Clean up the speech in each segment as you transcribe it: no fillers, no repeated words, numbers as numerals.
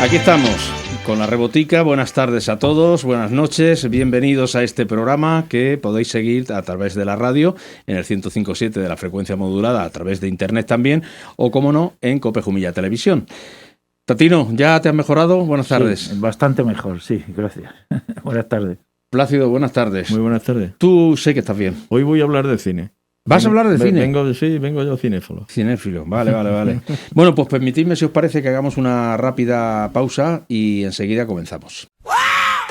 Aquí estamos con la Rebotica. Buenas tardes a todos, buenas noches, bienvenidos a este programa que podéis seguir a través de la radio en el 105.7 de la frecuencia modulada, a través de internet también, o como no, en Cope Jumilla Televisión. Tatino, ¿ya te has mejorado? Buenas tardes. Sí, bastante mejor, sí, gracias. Buenas tardes. Plácido, buenas tardes. Muy buenas tardes. Tú sé que estás bien. Hoy voy a hablar de cine. ¿Vas a hablar de cine? Vengo yo cinéfilo. Cinéfilo, vale. Bueno, pues permitidme, si os parece, que hagamos una rápida pausa y enseguida comenzamos.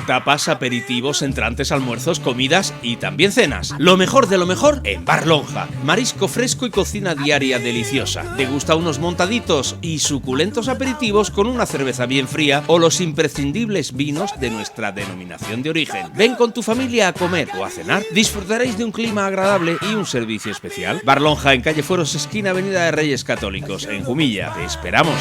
Tapas, aperitivos, entrantes, almuerzos, comidas y también cenas. Lo mejor de lo mejor en Bar Lonja. Marisco fresco y cocina diaria deliciosa. Degusta unos montaditos y suculentos aperitivos con una cerveza bien fría o los imprescindibles vinos de nuestra denominación de origen. Ven con tu familia a comer o a cenar. Disfrutaréis de un clima agradable y un servicio especial. Bar Lonja, en calle Fueros, esquina Avenida de Reyes Católicos, en Jumilla. Te esperamos.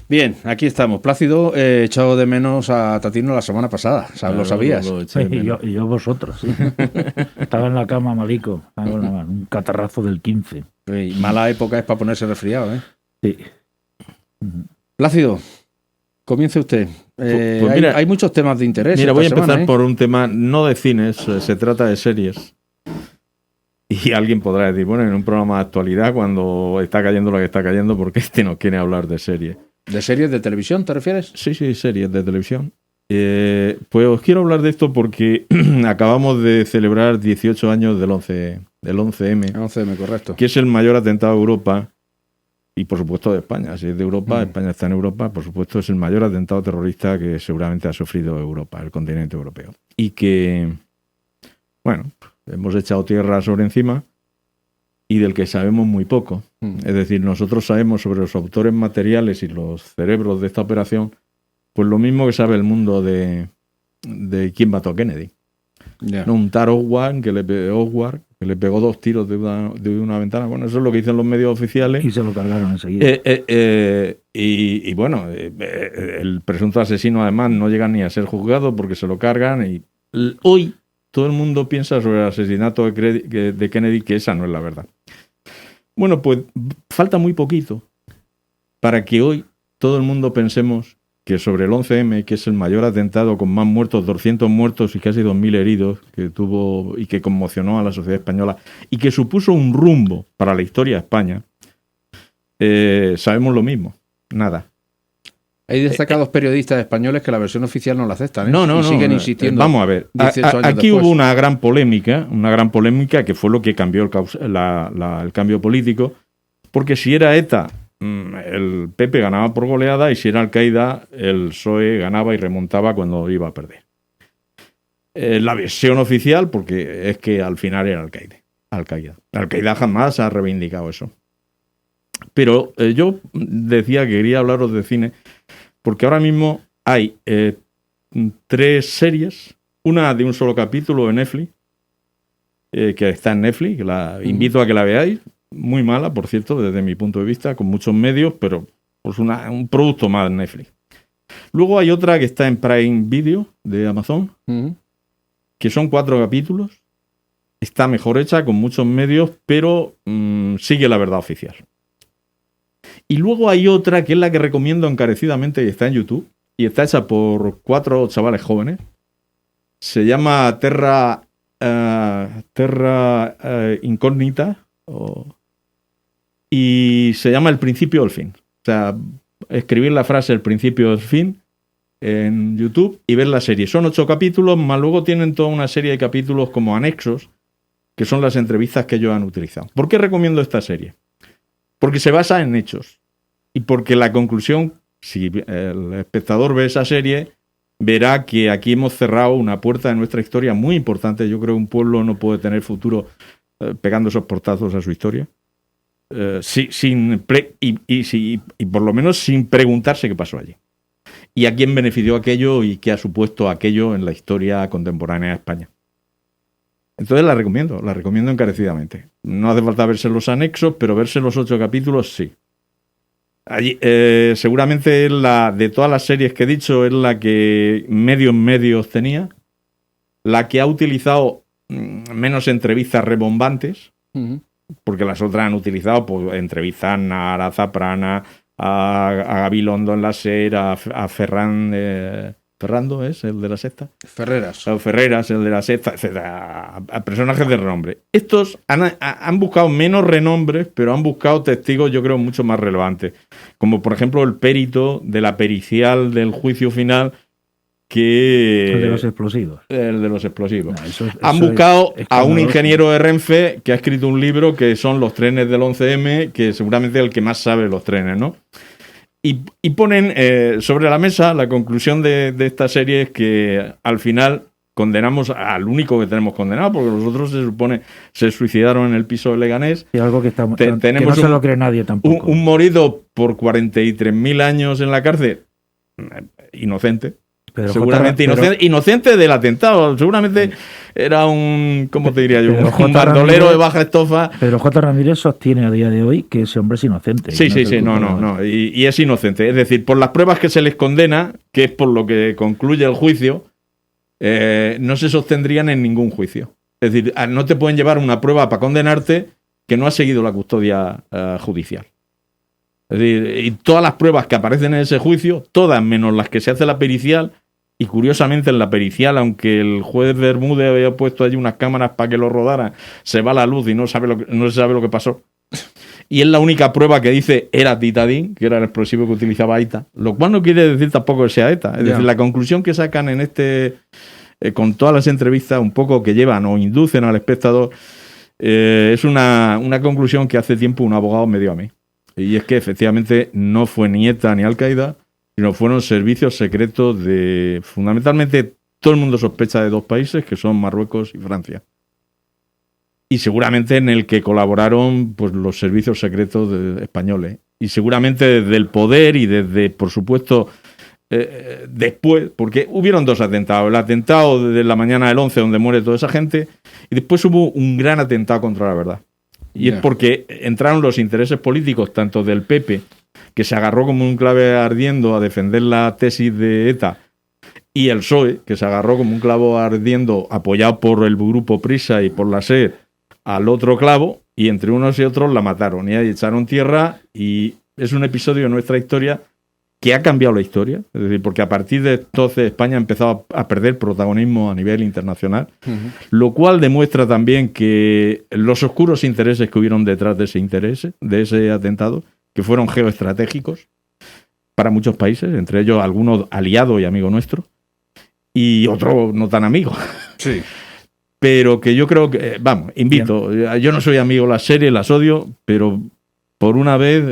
Bien, aquí estamos. Plácido, he echado de menos a Tatino la semana pasada, ¿sabes? ¿Lo sabías? Y yo vosotros, sí. Estaba en la cama malico, un catarrazo del 15. Sí, mala época es para ponerse resfriado, ¿eh? Sí. Plácido, comience usted. Pues mira, hay muchos temas de interés. Mira, voy a empezar semana, por un tema no de cines, se trata de series. Y alguien podrá decir, bueno, en un programa de actualidad, cuando está cayendo lo que está cayendo, ¿por qué no quiere hablar de series? ¿De series de televisión te refieres? Sí, series de televisión. Pues os quiero hablar de esto porque acabamos de celebrar 18 años del 11M. 11M, correcto. Que es el mayor atentado de Europa y, por supuesto, de España. Si es de Europa, España está en Europa, por supuesto, es el mayor atentado terrorista que seguramente ha sufrido Europa, el continente europeo. Y que, bueno, hemos echado tierra sobre encima y del que sabemos muy poco. Es decir, nosotros sabemos sobre los autores materiales y los cerebros de esta operación, pues lo mismo que sabe el mundo de quién mató a Kennedy. Yeah. No, un tal Oswald que le pegó 2 tiros de una ventana. Bueno, eso es lo que dicen los medios oficiales. Y se lo cargaron enseguida. Y bueno, el presunto asesino además no llega ni a ser juzgado porque se lo cargan. Y hoy todo el mundo piensa sobre el asesinato de Kennedy, que esa no es la verdad. Bueno, pues falta muy poquito para que hoy todo el mundo pensemos que sobre el 11M, que es el mayor atentado con más muertos, 200 muertos y casi 2.000 heridos, que tuvo y que conmocionó a la sociedad española y que supuso un rumbo para la historia de España, sabemos lo mismo, nada. Hay destacados periodistas españoles que la versión oficial no la aceptan, ¿eh? No. Y siguen insistiendo. Vamos a ver. 18 años Aquí después. hubo una gran polémica que fue lo que cambió el cambio político, porque si era ETA, el PP ganaba por goleada, y si era Al-Qaeda, el PSOE ganaba y remontaba cuando iba a perder. La versión oficial, porque es que al final era Al-Qaeda. Al-Qaeda jamás ha reivindicado eso. Pero yo decía que quería hablaros de cine, porque ahora mismo hay 3 series, una de un solo capítulo en Netflix, que está en Netflix, que la invito a que la veáis, muy mala, por cierto, desde mi punto de vista, con muchos medios, pero pues un producto más en Netflix. Luego hay otra que está en Prime Video de Amazon, que son 4 capítulos, está mejor hecha, con muchos medios, pero sigue la verdad oficial. Y luego hay otra que es la que recomiendo encarecidamente y está en YouTube y está hecha por 4 chavales jóvenes. Se llama Terra Incógnita y se llama El principio del fin. O sea, escribir la frase El principio del fin en YouTube y ver la serie. Son 8 capítulos, más luego tienen toda una serie de capítulos como anexos, que son las entrevistas que ellos han utilizado. ¿Por qué recomiendo esta serie? Porque se basa en hechos y porque la conclusión, si el espectador ve esa serie, verá que aquí hemos cerrado una puerta de nuestra historia muy importante. Yo creo que un pueblo no puede tener futuro pegando esos portazos a su historia, y por lo menos sin preguntarse qué pasó allí y a quién benefició aquello y qué ha supuesto aquello en la historia contemporánea de España. Entonces la recomiendo encarecidamente. No hace falta verse los anexos, pero verse los 8 capítulos sí. Allí, seguramente es de todas las series que he dicho, es la que medios tenía, la que ha utilizado menos entrevistas rebombantes, porque las otras han utilizado, pues, entrevistan a Ara Zaprana, a Gabilondo en la SER, a Ferran... Ferrando es el de la secta. Ferreras, el de la secta, etcétera, a personajes de renombre. Estos han buscado menos renombres, pero han buscado testigos, yo creo, mucho más relevantes. Como por ejemplo el perito de la pericial del juicio final, El de los explosivos. Han buscado a un ingeniero de Renfe que ha escrito un libro que son los trenes del 11M, que seguramente es el que más sabe los trenes, ¿no? Y ponen sobre la mesa la conclusión de esta serie, es que al final condenamos al único que tenemos condenado, porque los otros se supone se suicidaron en el piso de Leganés. Y algo que no se lo cree nadie tampoco. Un morido por 43.000 años en la cárcel, inocente. Seguramente inocente del atentado. Seguramente era un, ¿cómo te diría yo? Un bandolero de baja estofa. Pedro J. Ramírez sostiene a día de hoy que ese hombre es inocente. Sí, no. Y es inocente. Es decir, por las pruebas que se les condena, que es por lo que concluye el juicio, no se sostendrían en ningún juicio. Es decir, no te pueden llevar una prueba para condenarte que no ha seguido la custodia judicial. Es decir, y todas las pruebas que aparecen en ese juicio, todas menos las que se hace la pericial. Y curiosamente en la pericial, aunque el juez Bermúdez había puesto allí unas cámaras para que lo rodaran, se va la luz y no se sabe lo que pasó. Y es la única prueba que dice era titadín, que era el explosivo que utilizaba ETA. Lo cual no quiere decir tampoco que sea ETA. Es decir, la conclusión que sacan en con todas las entrevistas, un poco que llevan o inducen al espectador, es una conclusión que hace tiempo un abogado me dio a mí. Y es que efectivamente no fue ni ETA ni Al-Qaeda, sino fueron servicios secretos fundamentalmente, todo el mundo sospecha de 2 países, que son Marruecos y Francia. Y seguramente en el que colaboraron pues los servicios secretos españoles. Y seguramente desde el poder y desde, por supuesto, después, porque hubieron 2 atentados. El atentado de la mañana del 11, donde muere toda esa gente, y después hubo un gran atentado contra la verdad. Y es porque entraron los intereses políticos, tanto del PP, que se agarró como un clavo ardiendo a defender la tesis de ETA, y el PSOE, que se agarró como un clavo ardiendo, apoyado por el grupo Prisa y por la SER, al otro clavo, y entre unos y otros la mataron, y ahí echaron tierra, y es un episodio de nuestra historia que ha cambiado la historia, es decir, porque a partir de entonces España ha empezado a perder protagonismo a nivel internacional, lo cual demuestra también que los oscuros intereses que hubieron detrás de ese atentado, que fueron geoestratégicos, para muchos países, entre ellos algunos aliados y amigos nuestros, y otros no tan amigos. Sí. Pero que yo creo que, vamos, invito, yo no soy amigo de las series, las odio, pero por una vez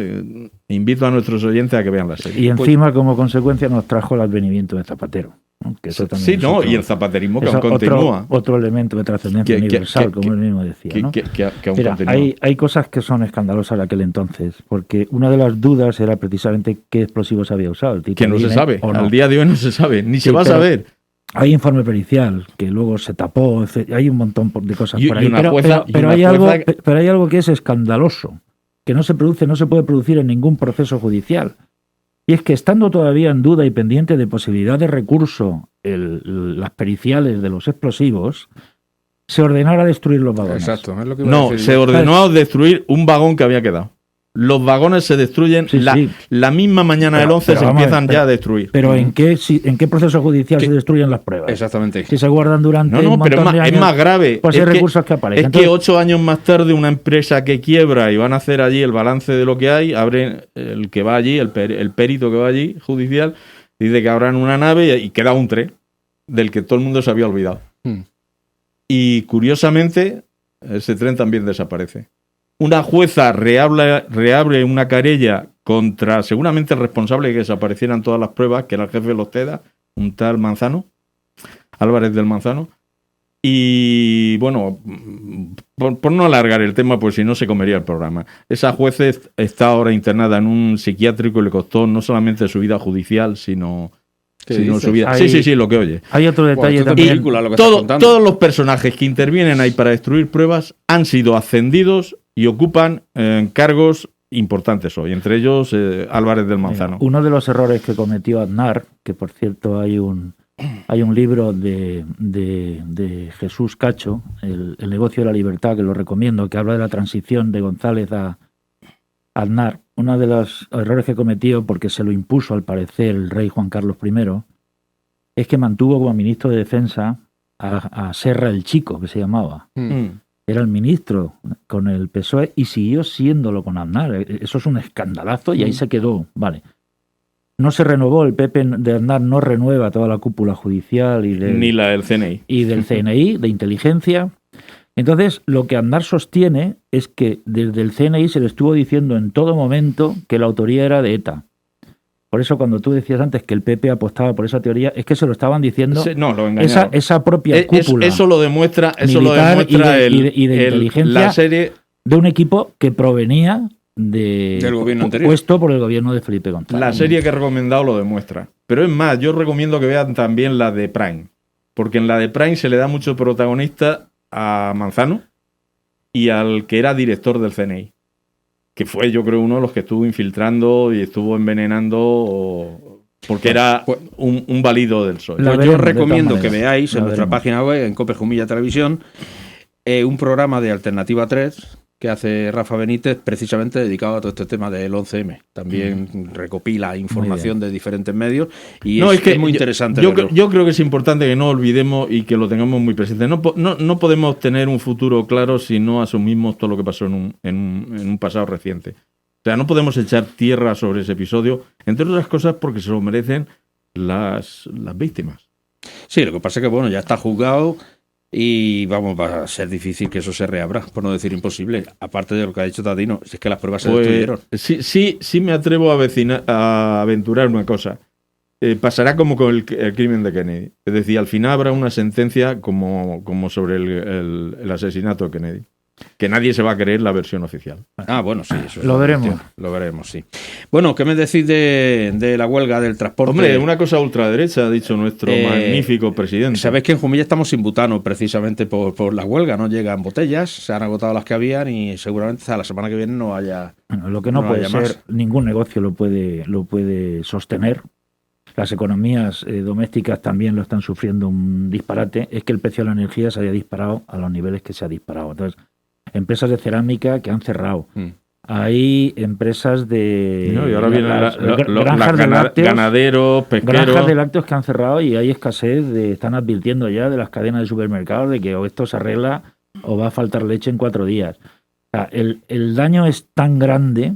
invito a nuestros oyentes a que vean las series. Y encima, como consecuencia, nos trajo el advenimiento de Zapatero, ¿no? Que eso también Sí, es no, otro, y el zapaterismo que es aún continúa. otro elemento de trascendencia universal, como él mismo decía, ¿no? Que aún Mira, continúa. hay cosas que son escandalosas en aquel entonces, porque una de las dudas era precisamente qué explosivos había usado. El Que no se titadine sabe, o no. al día de hoy no se sabe, ni Sí, se va a pero saber. Hay informe pericial que luego se tapó, hay un montón de cosas Y por ahí. una Pero, jueza- pero y hay una algo, jueza- pero hay algo que es escandaloso, que no se puede producir en ningún proceso judicial. Y es que estando todavía en duda y pendiente de posibilidad de recurso las periciales de los explosivos, se ordenara destruir los vagones. Exacto, es lo que iba a No, decir se yo. ordenó destruir un vagón que había quedado. Los vagones se destruyen, Sí, sí. la misma mañana del 11 pero se vamos a ver, empiezan ya a destruir. Pero ¿en qué proceso judicial ¿Qué? se destruyen las pruebas? Exactamente. Si se guardan durante No, un pero montón de es años, más grave. pues hay recursos que aparecen. Es que Entonces, 8 años más tarde una empresa que quiebra y van a hacer allí el balance de lo que hay, abren el que va allí, el perito que va allí, judicial, dice que abran una nave y queda un tren del que todo el mundo se había olvidado. Mm. Y curiosamente, ese tren también desaparece. Una jueza reabre una querella contra seguramente el responsable de que desaparecieran todas las pruebas, que era el jefe de los TEDA, un tal Manzano, Álvarez del Manzano. Y bueno, por no alargar el tema, pues si no se comería el programa. Esa juez está ahora internada en un psiquiátrico y le costó no solamente su vida judicial, sino dices? su vida. Hay- Sí, lo que oye. hay otro detalle esto es también. película, lo que estás contando. Todos los personajes que intervienen ahí para destruir pruebas han sido ascendidos y ocupan cargos importantes hoy, entre ellos Álvarez del Manzano. Uno de los errores que cometió Aznar, que por cierto hay un libro de Jesús Cacho, el negocio de la libertad, que lo recomiendo, que habla de la transición de González a Aznar. Uno de los errores que cometió, porque se lo impuso al parecer el rey Juan Carlos I, es que mantuvo como ministro de Defensa a Serra el Chico, que se llamaba. Mm. Era el ministro con el PSOE y siguió siéndolo con Aznar. Eso es un escandalazo y ahí se quedó. Vale. No se renovó, el PP de Aznar no renueva toda la cúpula judicial Ni la del CNI. y del CNI, de inteligencia. Entonces, lo que Aznar sostiene es que desde el CNI se le estuvo diciendo en todo momento que la autoría era de ETA. Por eso cuando tú decías antes que el PP apostaba por esa teoría, es que se lo estaban diciendo No, lo engañaron. esa propia cúpula Eso lo demuestra, militar y de inteligencia la serie. de un equipo que provenía del gobierno anterior. puesto por el gobierno de Felipe González. La serie que he recomendado lo demuestra. Pero es más, yo recomiendo que vean también la de Prime. Porque en la de Prime se le da mucho protagonista a Manzano y al que era director del CNI. Que fue, yo creo, uno de los que estuvo infiltrando y estuvo envenenando porque era un válido del PSOE. La Pues veremos, yo de recomiendo todas que maneras. veáis en La nuestra veremos. página web, en Cope Jumilla Televisión, un programa de Alternativa 3 que hace Rafa Benítez precisamente dedicado a todo este tema del 11M. También recopila información de diferentes medios y es muy interesante verlo. Yo creo que es importante que no olvidemos y que lo tengamos muy presente. No podemos tener un futuro claro si no asumimos todo lo que pasó en un pasado reciente. O sea, no podemos echar tierra sobre ese episodio, entre otras cosas porque se lo merecen las víctimas. Sí, lo que pasa es que bueno, ya está juzgado y vamos, va a ser difícil que eso se reabra, por no decir imposible. Aparte de lo que ha dicho Tadino, si es que las pruebas se destruyeron. Sí me atrevo a aventurar una cosa. Pasará como con el crimen de Kennedy. Es decir, al final habrá una sentencia como sobre el asesinato de Kennedy. Que nadie se va a creer la versión oficial. Ah, bueno, sí, eso es Lo otra veremos. cuestión. Lo veremos, sí. Bueno, ¿qué me decís de la huelga del transporte? Hombre, una cosa ultraderecha, ha dicho nuestro magnífico presidente. Sabéis que en Jumilla estamos sin butano precisamente por la huelga, no llegan botellas, se han agotado las que habían y seguramente hasta la semana que viene no haya. Bueno, lo que no puede haya ser, más. ningún negocio lo puede sostener. Las economías domésticas también lo están sufriendo un disparate. Es que el precio de la energía se haya disparado a los niveles que se ha disparado. Entonces, empresas de cerámica que han cerrado. Hay empresas de... No, y ahora vienen granjas de lácteos, ganaderos, pesqueros. granjas de lácteos que han cerrado y hay escasez, están advirtiendo ya de las cadenas de supermercados de que o esto se arregla o va a faltar leche en 4 días. O sea, el daño es tan grande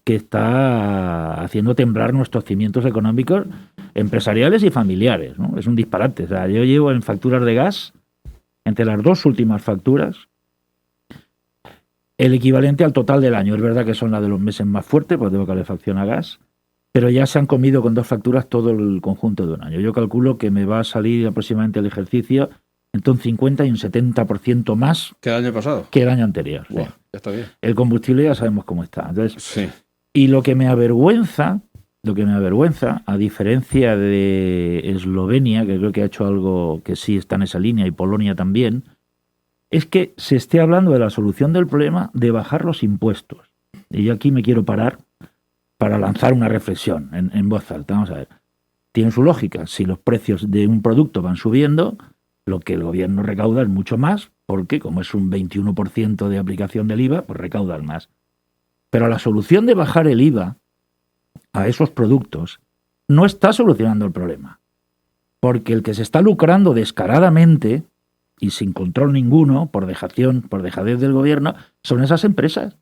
que está haciendo temblar nuestros cimientos económicos, empresariales y familiares, ¿no? Es un disparate. O sea, yo llevo en facturas de gas, entre las 2 últimas facturas, el equivalente al total del año. Es verdad que son las de los meses más fuertes, porque tengo calefacción a gas, pero ya se han comido con 2 facturas todo el conjunto de un año. Yo calculo que me va a salir aproximadamente el ejercicio entre un 50 y un 70% más ¿Que el año pasado? que el año anterior. Buah, Sí. ya está bien. El combustible ya sabemos cómo está. Entonces, Sí. y lo que me avergüenza, a diferencia de Eslovenia, que creo que ha hecho algo que sí está en esa línea, y Polonia también, es que se esté hablando de la solución del problema de bajar los impuestos. Y yo aquí me quiero parar para lanzar una reflexión en voz alta. Vamos a ver. Tiene su lógica. Si los precios de un producto van subiendo, lo que el gobierno recauda es mucho más, porque como es un 21% de aplicación del IVA, pues recaudan más. Pero la solución de bajar el IVA a esos productos no está solucionando el problema. Porque el que se está lucrando descaradamente y sin control ninguno, por dejadez del gobierno, son esas empresas.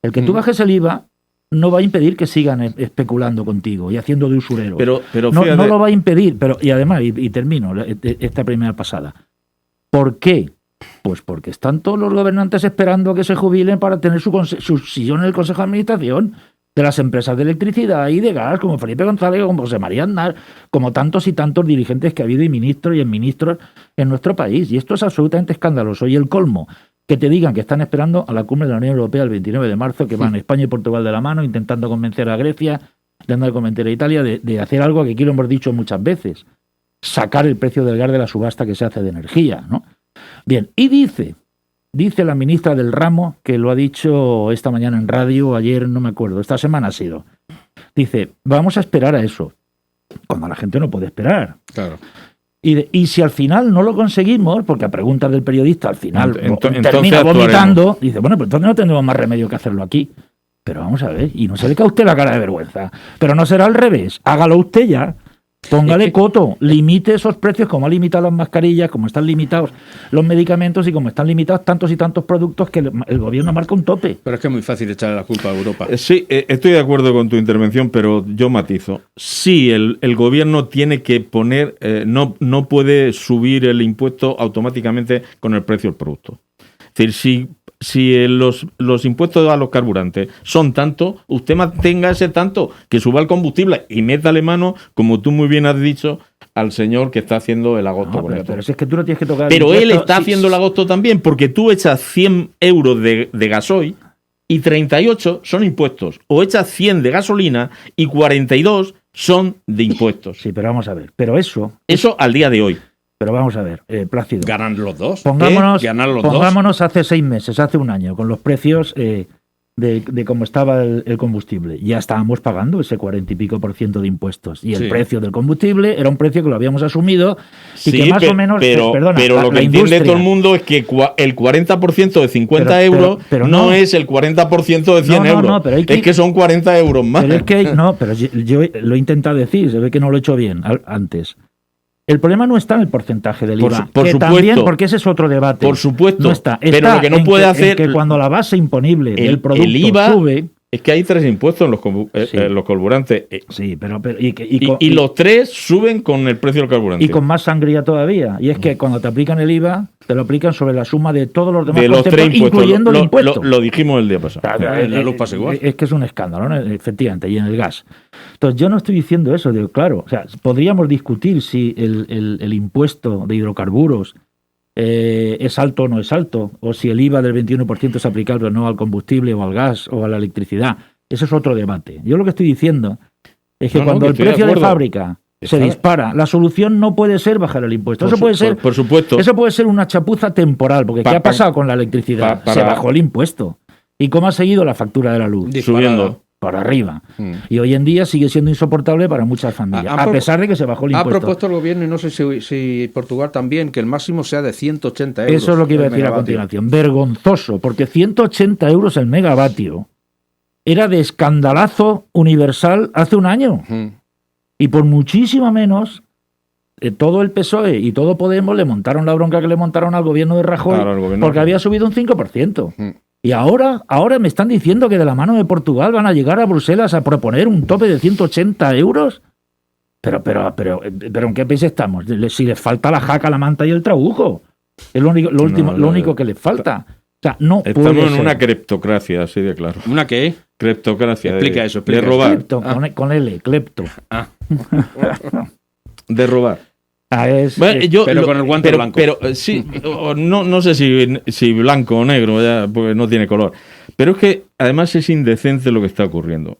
El que tú bajes el IVA no va a impedir que sigan especulando contigo y haciendo de usureros. Pero no, fíjate, no lo va a impedir. Pero, y además, y termino esta primera pasada. ¿Por qué? Pues porque están todos los gobernantes esperando a que se jubilen para tener su sillón en el Consejo de Administración de las empresas de electricidad y de gas, como Felipe González, como José María Aznar, como tantos y tantos dirigentes que ha habido y ministros en nuestro país. Y esto es absolutamente escandaloso. Y el colmo, que te digan que están esperando a la cumbre de la Unión Europea el 29 de marzo, que van España y Portugal de la mano, intentando convencer a Grecia, intentando convencer a Italia de hacer algo que aquí lo hemos dicho muchas veces, sacar el precio del gas de la subasta que se hace de energía, ¿no? Bien, y dice la ministra del ramo, que lo ha dicho esta mañana en radio, ayer no me acuerdo, esta semana ha sido, dice, vamos a esperar a eso, cuando la gente no puede esperar. Claro. Y si al final no lo conseguimos, porque a preguntas del periodista al final Entonces termina vomitando, actuaremos. dice, bueno, pues entonces no tendremos más remedio que hacerlo aquí. Pero vamos a ver, y no se le cae a usted la cara de vergüenza. Pero no será al revés, hágalo usted ya. Póngale coto, limite esos precios como ha limitado las mascarillas, como están limitados los medicamentos y como están limitados tantos y tantos productos que el gobierno marca un tope. Pero es que es muy fácil echarle la culpa a Europa. Sí, estoy de acuerdo con tu intervención, pero yo matizo. Sí, el gobierno tiene que poner, no puede subir el impuesto automáticamente con el precio del producto. Es decir, si los impuestos a los carburantes son tanto, usted mantenga ese tanto, que suba el combustible y métale mano, como tú muy bien has dicho, al señor que está haciendo el agosto con esto. Pero si es que tú no tienes que tocar... Pero él está haciendo el agosto también, porque tú echas 100 euros de gasoil y 38 son impuestos. O echas 100 de gasolina y 42 son de impuestos. Sí, pero vamos a ver. Pero eso al día de hoy. Pero vamos a ver, Plácido. Ganan los dos. Pongámonos hace 6 meses, hace un año, con los precios de cómo estaba el combustible. Ya estábamos pagando ese 40 y pico % de impuestos. Y el precio del combustible era un precio que lo habíamos asumido y que más o menos... Pero lo que entiende todo el mundo es que el 40% de 50 euros pero no es el 40% de 100 euros. No, pero es que son 40 euros más. Pero es que pero yo lo he intentado decir, se ve que no lo he hecho bien antes. El problema no está en el porcentaje del IVA. Por supuesto. También, porque ese es otro debate. Por supuesto. No está. Pero lo que no puede hacer... que cuando la base imponible del producto el IVA sube... Es que hay 3 impuestos en los carburantes. Sí, pero y los 3 suben con el precio del carburante. Y con más sangría todavía. Y es que cuando te aplican el IVA, te lo aplican sobre la suma de todos los demás de los 3 impuestos, incluyendo el impuesto. Lo dijimos el día pasado. En la luz pasa igual. Es que es un escándalo, ¿no? Efectivamente, y en el gas. Entonces, yo no estoy diciendo eso. Digo, claro, o sea, podríamos discutir si el impuesto de hidrocarburos es alto o no es alto, o si el IVA del 21% es aplicable o no al combustible o al gas o a la electricidad. Ese es otro debate. Yo lo que estoy diciendo es que cuando el precio de fábrica se dispara, la solución no puede ser bajar el impuesto. Eso puede ser, por supuesto. Eso puede ser una chapuza temporal, porque ¿qué ha pasado con la electricidad? Se bajó el impuesto. ¿Y cómo ha seguido la factura de la luz? Subiendo. Para arriba. Y hoy en día sigue siendo insoportable para muchas familias, a pesar de que se bajó el impuesto. Ha propuesto el gobierno, y no sé si Portugal también, que el máximo sea de 180 euros. Eso es lo que iba a decir a continuación. Vergonzoso, porque 180 euros el megavatio era de escandalazo universal hace un año. Y por muchísimo menos, todo el PSOE y todo Podemos le montaron la bronca que le montaron al gobierno de Rajoy, porque había subido un 5%. Y ahora me están diciendo que de la mano de Portugal van a llegar a Bruselas a proponer un tope de 180 euros. Pero ¿en qué país estamos? Si les falta la jaca, la manta y el trabujo. Es lo único que les falta. O sea, no estamos puede en ser. una criptocracia, así de claro. ¿Una qué? Criptocracia. Explica eso, explica de robar. Clepto, con L, clepto. De robar. Bueno, pero con el guante blanco. Pero sí, no sé si blanco o negro, ya, porque no tiene color. Pero es que además es indecente lo que está ocurriendo.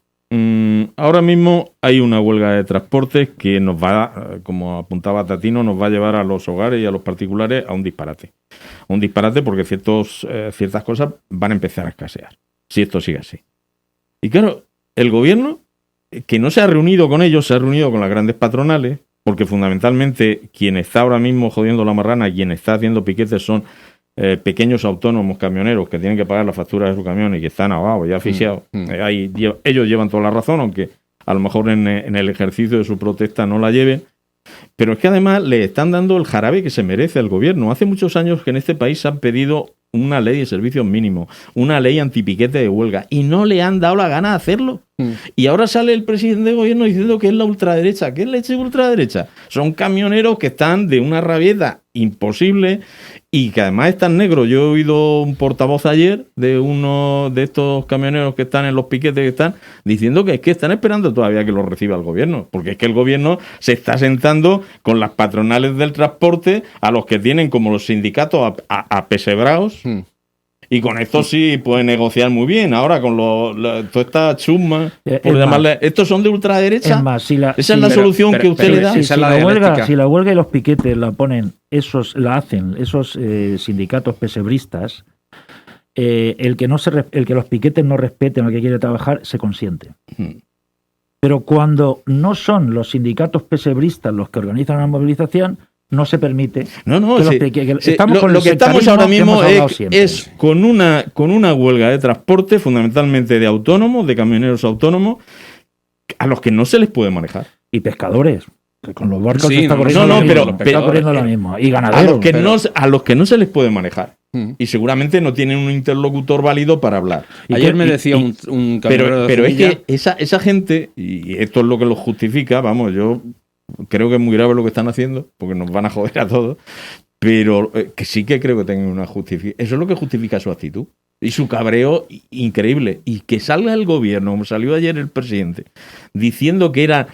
Ahora mismo hay una huelga de transportes que nos va, como apuntaba Tatino, nos va a llevar a los hogares y a los particulares a un disparate. Un disparate porque ciertas cosas van a empezar a escasear, si esto sigue así. Y claro, el gobierno, que no se ha reunido con ellos, se ha reunido con las grandes patronales, porque fundamentalmente quien está ahora mismo jodiendo la marrana, quien está haciendo piquetes son pequeños autónomos camioneros que tienen que pagar la factura de su camión y que están ahogados y asfixiados. Ellos llevan toda la razón, aunque a lo mejor en el ejercicio de su protesta no la lleven. Pero es que además le están dando el jarabe que se merece al gobierno. Hace muchos años que en este país se han pedido una ley de servicios mínimos, una ley antipiquete de huelga, y no le han dado la gana de hacerlo. Y ahora sale el presidente de gobierno diciendo que es la ultraderecha. ¿Qué es leche ultraderecha? Son camioneros que están de una rabieta imposible y que además están negros. Yo he oído un portavoz ayer de uno de estos camioneros que están en los piquetes que están diciendo que es que están esperando todavía que lo reciba el gobierno, porque es que el gobierno se está sentando con las patronales del transporte, a los que tienen como los sindicatos apesebrados. Y con esto sí puede negociar muy bien. Ahora con toda esta chusma, por llamarle, estos son de ultraderecha. Es más, esa es la solución que usted le da. Si la huelga y los piquetes la hacen esos sindicatos pesebristas, el que los piquetes no respeten al que quiere trabajar se consiente. Pero cuando no son los sindicatos pesebristas los que organizan la movilización, no se permite. Lo que estamos ahora mismo es con una huelga de transporte, fundamentalmente de autónomos, de camioneros autónomos, a los que no se les puede manejar. Y pescadores. Que con los barcos está corriendo lo mismo. Y ganaderos. A los que no se les puede manejar. Y seguramente no tienen un interlocutor válido para hablar. Ayer me decía un camionero pero es que esa gente, y esto es lo que lo justifica, vamos, yo creo que es muy grave lo que están haciendo, porque nos van a joder a todos, pero que sí que creo que tengan una justificación. Eso es lo que justifica su actitud y su cabreo increíble. Y que salga el gobierno, como salió ayer el presidente, diciendo que era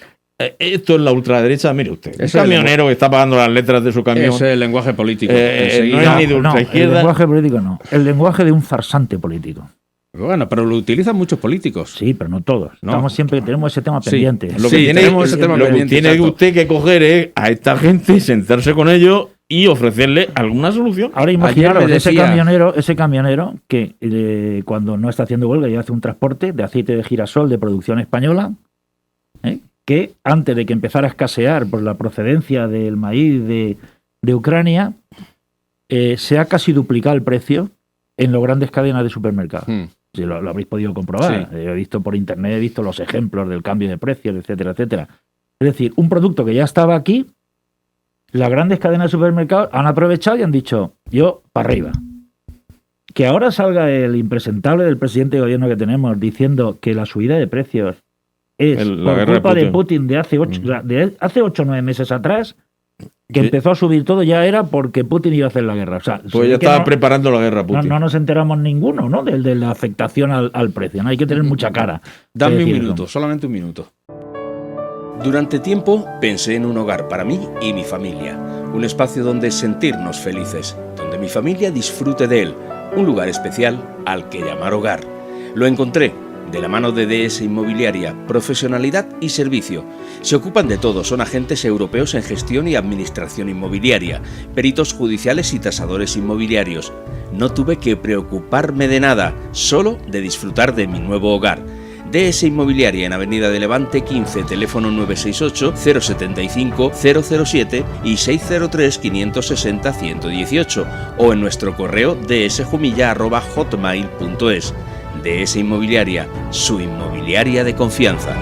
esto es la ultraderecha. Mire usted, un camionero que está pagando las letras de su camión. Ese es el lenguaje político. No es ni de ultraizquierda. El lenguaje político no. El lenguaje de un farsante político. Bueno, pero lo utilizan muchos políticos. Sí, pero no todos. Tenemos ese tema pendiente. Lo que tiene usted que coger es a esta gente, sentarse con ellos y ofrecerle alguna solución. Ahora imaginaros ese camionero que cuando no está haciendo huelga y hace un transporte de aceite de girasol de producción española, que antes de que empezara a escasear por la procedencia del maíz de Ucrania, se ha casi duplicado el precio en las grandes cadenas de supermercados. Si lo habréis podido comprobar. Sí. He visto por internet, he visto los ejemplos del cambio de precios, etcétera, etcétera. Es decir, un producto que ya estaba aquí, las grandes cadenas de supermercados han aprovechado y han dicho, yo para arriba. Que ahora salga el impresentable del presidente de gobierno que tenemos diciendo que la subida de precios es por culpa de Putin de hace 8 o 9 meses atrás, que empezó a subir todo, ya era porque Putin iba a hacer la guerra. O sea, pues ya estaba preparando la guerra Putin. No nos enteramos ninguno, ¿no? De la afectación al precio. ¿No? Hay que tener mucha cara. Dame un minuto, solamente un minuto. Durante tiempo pensé en un hogar para mí y mi familia. Un espacio donde sentirnos felices, donde mi familia disfrute de él. Un lugar especial al que llamar hogar. Lo encontré de la mano de DS Inmobiliaria, profesionalidad y servicio. Se ocupan de todo, son agentes europeos en gestión y administración inmobiliaria, peritos judiciales y tasadores inmobiliarios. No tuve que preocuparme de nada, solo de disfrutar de mi nuevo hogar. DS Inmobiliaria en Avenida de Levante 15, teléfono 968-075-007 y 603-560-118 o en nuestro correo dsjumilla@hotmail.es. DS Inmobiliaria, su inmobiliaria de confianza.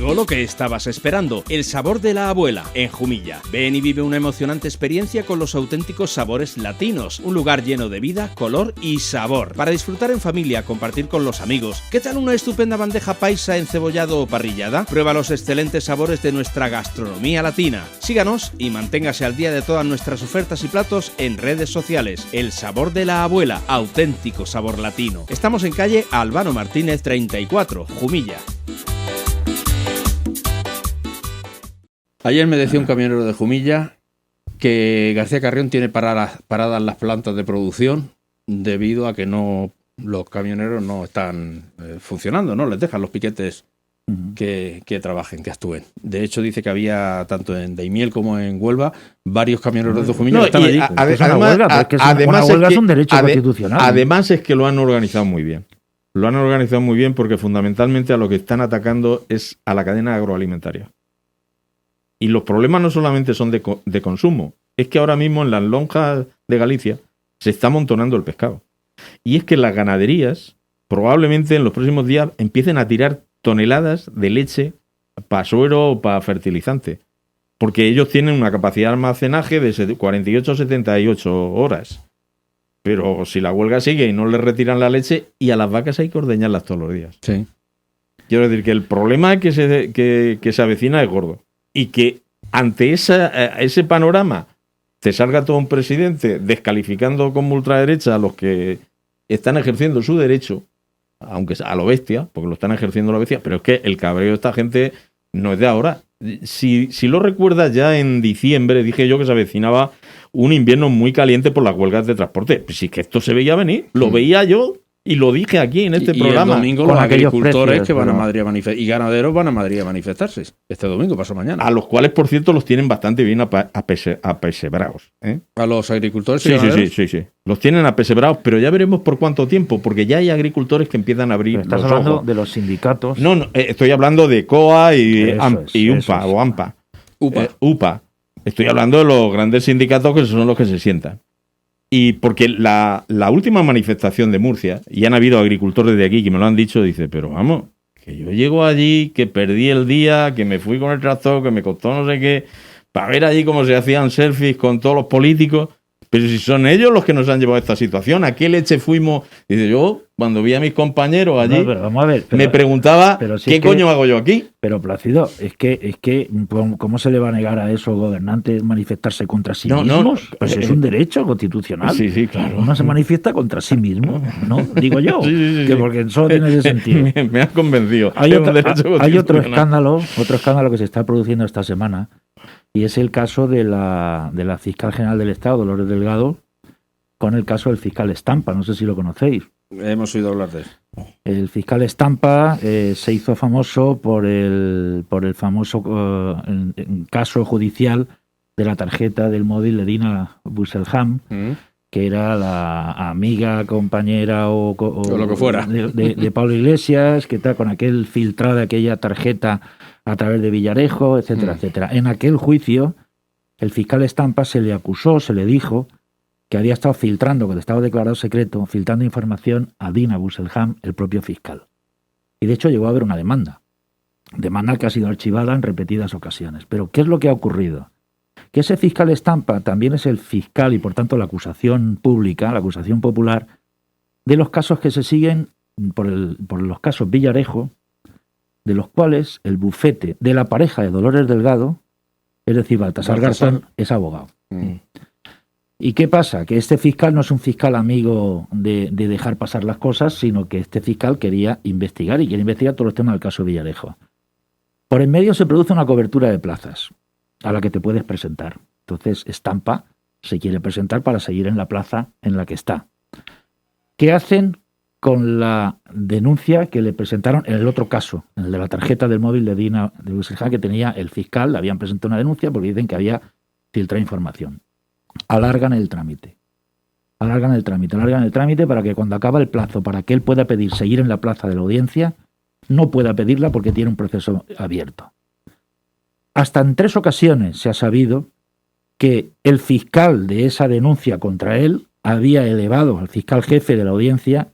Llegó lo que estabas esperando, el sabor de la abuela, en Jumilla. Ven y vive una emocionante experiencia con los auténticos sabores latinos, un lugar lleno de vida, color y sabor. Para disfrutar en familia, compartir con los amigos. ¿Qué tal una estupenda bandeja paisa encebollado o parrillada? Prueba los excelentes sabores de nuestra gastronomía latina. Síganos y manténgase al día de todas nuestras ofertas y platos en redes sociales. El sabor de la abuela, auténtico sabor latino. Estamos en calle Albano Martínez 34, Jumilla. Ayer me decía un camionero de Jumilla que García Carrión tiene paradas las plantas de producción debido a que los camioneros no están funcionando, no les dejan los piquetes que trabajen, que actúen. De hecho, dice que había tanto en Daimiel como en Huelva varios camioneros de Jumilla que están allí. Además, es un derecho constitucional. Además es que lo han organizado muy bien. Lo han organizado muy bien porque fundamentalmente a lo que están atacando es a la cadena agroalimentaria. Y los problemas no solamente son de consumo, es que ahora mismo en las lonjas de Galicia se está amontonando el pescado. Y es que las ganaderías probablemente en los próximos días empiecen a tirar toneladas de leche para suero o para fertilizante. Porque ellos tienen una capacidad de almacenaje de 48 a 78 horas. Pero si la huelga sigue y no les retiran la leche, y a las vacas hay que ordeñarlas todos los días. Sí. Quiero decir que el problema que se avecina es gordo. Y que ante ese panorama te salga todo un presidente descalificando como ultraderecha a los que están ejerciendo su derecho, aunque a lo bestia, porque lo están ejerciendo a lo bestia, pero es que el cabreo de esta gente no es de ahora. Si lo recuerdas, ya en diciembre dije yo que se avecinaba un invierno muy caliente por las huelgas de transporte. Pues sí que esto se veía venir, lo veía yo y lo dije aquí en este programa. Y el domingo los agricultores que van a Madrid a manifestarse y ganaderos van a Madrid a manifestarse. Este domingo, pasó mañana. A los cuales, por cierto, los tienen bastante bien apesebrados. ¿A los agricultores y sí, ganaderos? Sí. Los tienen apesebrados, pero ya veremos por cuánto tiempo, porque ya hay agricultores que empiezan a abrir Estás los hablando ojos. de los sindicatos. No, estoy hablando de COA y UMPA o AMPA. UPA. Estoy hablando de los grandes sindicatos que son los que se sientan. Y porque la última manifestación de Murcia, y han habido agricultores de aquí que me lo han dicho, dice, pero vamos, que yo llego allí, que perdí el día, que me fui con el tractor, que me costó no sé qué, para ver allí cómo se hacían selfies con todos los políticos, pero si son ellos los que nos han llevado a esta situación, ¿a qué leche fuimos? Dice, yo, cuando vi a mis compañeros allí, pero vamos a ver, me preguntaba, si ¿qué coño hago yo aquí? Pero Plácido, es que ¿cómo se le va a negar a esos gobernantes manifestarse contra sí mismos? Pues es un derecho constitucional. Sí, claro. Uno se manifiesta contra sí mismo, ¿no? Digo yo, que porque solo tiene ese sentido. Me has convencido. Hay otro escándalo que se está produciendo esta semana, y es el caso de la fiscal general del Estado, Dolores Delgado, con el caso del fiscal Estampa. No sé si lo conocéis. Hemos oído hablar de eso. El fiscal Estampa se hizo famoso por el famoso caso judicial de la tarjeta del móvil de Dina Busselham, que era la amiga, compañera o lo que fuera de Pablo Iglesias, que está con aquel filtrado de aquella tarjeta a través de Villarejo, etcétera, etcétera. En aquel juicio, el fiscal Estampa se le acusó, se le dijo que había estado filtrando, con el estado declarado secreto, filtrando información a Dina Busselham, el propio fiscal. Y de hecho llegó a haber una demanda que ha sido archivada en repetidas ocasiones. Pero ¿qué es lo que ha ocurrido? Que ese fiscal Estampa también es el fiscal y por tanto la acusación pública, la acusación popular, de los casos que se siguen por los casos Villarejo, de los cuales el bufete de la pareja de Dolores Delgado, es decir, Baltasar Garzón, es abogado. ¿Y qué pasa? Que este fiscal no es un fiscal amigo de dejar pasar las cosas, sino que este fiscal quería investigar y quiere investigar todos los temas del caso Villarejo. Por en medio se produce una cobertura de plazas a la que te puedes presentar. Entonces, Estampa se quiere presentar para seguir en la plaza en la que está. ¿Qué hacen con la denuncia que le presentaron en el otro caso, en el de la tarjeta del móvil de Dina de Busselham, que tenía el fiscal? Le habían presentado una denuncia porque dicen que había filtrado información. Alargan el trámite para que cuando acaba el plazo para que él pueda pedir seguir en la plaza de la audiencia, no pueda pedirla porque tiene un proceso abierto. Hasta en 3 ocasiones se ha sabido que el fiscal de esa denuncia contra él había elevado al fiscal jefe de la audiencia,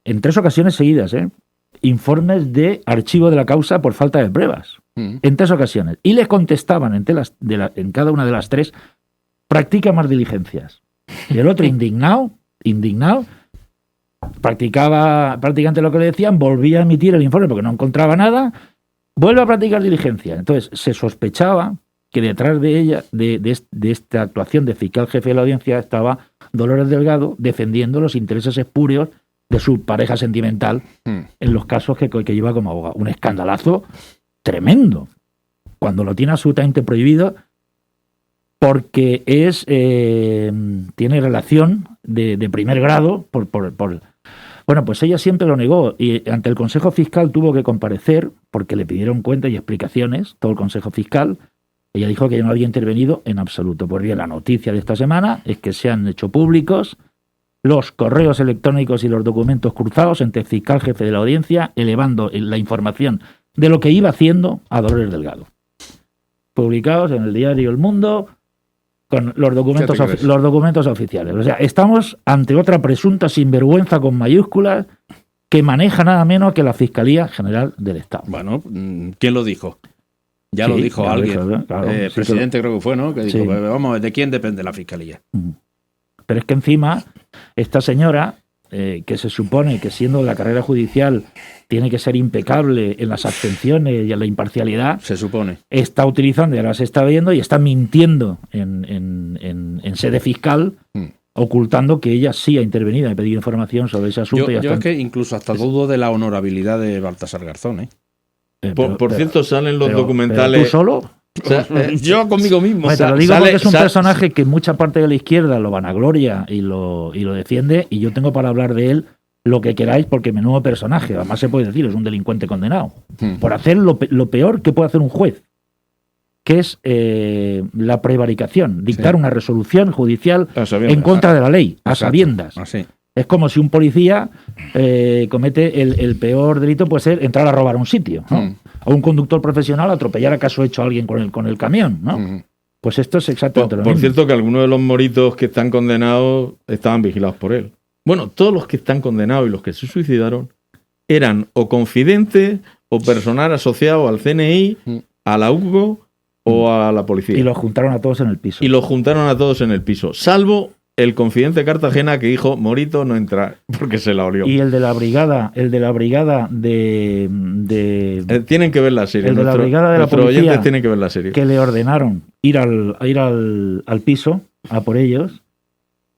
en 3 ocasiones seguidas, informes de archivo de la causa por falta de pruebas. en 3 ocasiones. Y le contestaban en cada una de las 3, practica más diligencias. Y el otro, indignado, practicaba prácticamente lo que le decían, volvía a emitir el informe porque no encontraba nada, vuelve a practicar diligencias. Entonces se sospechaba que detrás de ella, de esta actuación de fiscal jefe de la audiencia, estaba Dolores Delgado defendiendo los intereses espurios de su pareja sentimental en los casos que lleva como abogado. Un escandalazo tremendo, cuando lo tiene absolutamente prohibido, porque tiene relación de primer grado Bueno, pues ella siempre lo negó y ante el Consejo Fiscal tuvo que comparecer porque le pidieron cuentas y explicaciones, todo el Consejo Fiscal. Ella dijo que ella no había intervenido en absoluto. Pues bien, la noticia de esta semana es que se han hecho públicos los correos electrónicos y los documentos cruzados entre el fiscal jefe de la audiencia, elevando la información de lo que iba haciendo a Dolores Delgado. Publicados en el diario El Mundo con los documentos oficiales. O sea, estamos ante otra presunta sinvergüenza con mayúsculas que maneja nada menos que la Fiscalía General del Estado. Bueno, ¿quién lo dijo? Ya lo dijo alguien. Claro, presidente creo que fue, ¿no? Que dijo, vamos, ¿de quién depende la Fiscalía? Pero es que encima, esta señora, que se supone que siendo de la carrera judicial tiene que ser impecable en las abstenciones y en la imparcialidad, se supone, está utilizando, y ahora se está viendo, y está mintiendo en sede fiscal, ocultando que ella sí ha intervenido y ha pedido información sobre ese asunto. Yo es que incluso hasta dudo de la honorabilidad de Baltasar Garzón, Por cierto, salen los documentales... ¿Tú solo? O sea, yo conmigo mismo. Bueno, te lo digo porque es un personaje que mucha parte de la izquierda lo vanagloria y lo defiende, y yo tengo para hablar de él lo que queráis, porque menudo personaje, además se puede decir, es un delincuente condenado, por hacer lo peor que puede hacer un juez, que es la prevaricación, dictar una resolución judicial en contra de la ley, a sabiendas. Así. Es como si un policía comete el peor delito, puede ser entrar a robar un sitio, ¿no? O un conductor profesional atropellar acaso hecho a alguien con el camión, ¿no? Pues esto es exactamente lo mismo. Por cierto, que algunos de los moritos que están condenados estaban vigilados por él. Bueno, todos los que están condenados y los que se suicidaron eran o confidentes o personal asociado al CNI, a la UGO o a la policía. Y los juntaron a todos en el piso. Salvo el confidente de Cartagena que dijo, Morito no entra, porque se la olió. Y el de la brigada de tienen que ver la serie. El de la brigada de la policía, oyentes tienen que ver la serie. Que le ordenaron ir al piso, a por ellos,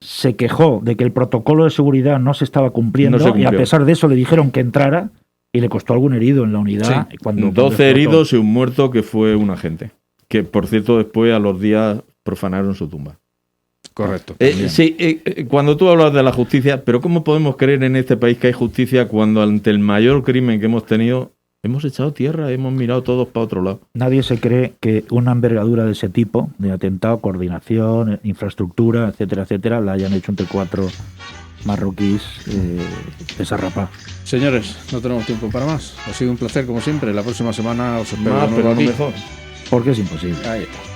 se quejó de que el protocolo de seguridad no se estaba cumpliendo, y a pesar de eso le dijeron que entrara, y le costó algún herido en la unidad. Sí. 12 heridos y un muerto que fue un agente, que por cierto después a los días profanaron su tumba. Correcto. Cuando tú hablas de la justicia, pero ¿cómo podemos creer en este país que hay justicia cuando ante el mayor crimen que hemos tenido hemos echado tierra, hemos mirado todos para otro lado? Nadie se cree que una envergadura de ese tipo, de atentado, coordinación, infraestructura, etcétera, etcétera, la hayan hecho entre 4 marroquíes desarrapados. Señores, no tenemos tiempo para más. Ha sido un placer como siempre. La próxima semana os espero. Más, pero no mejor. Porque es imposible. Ahí está.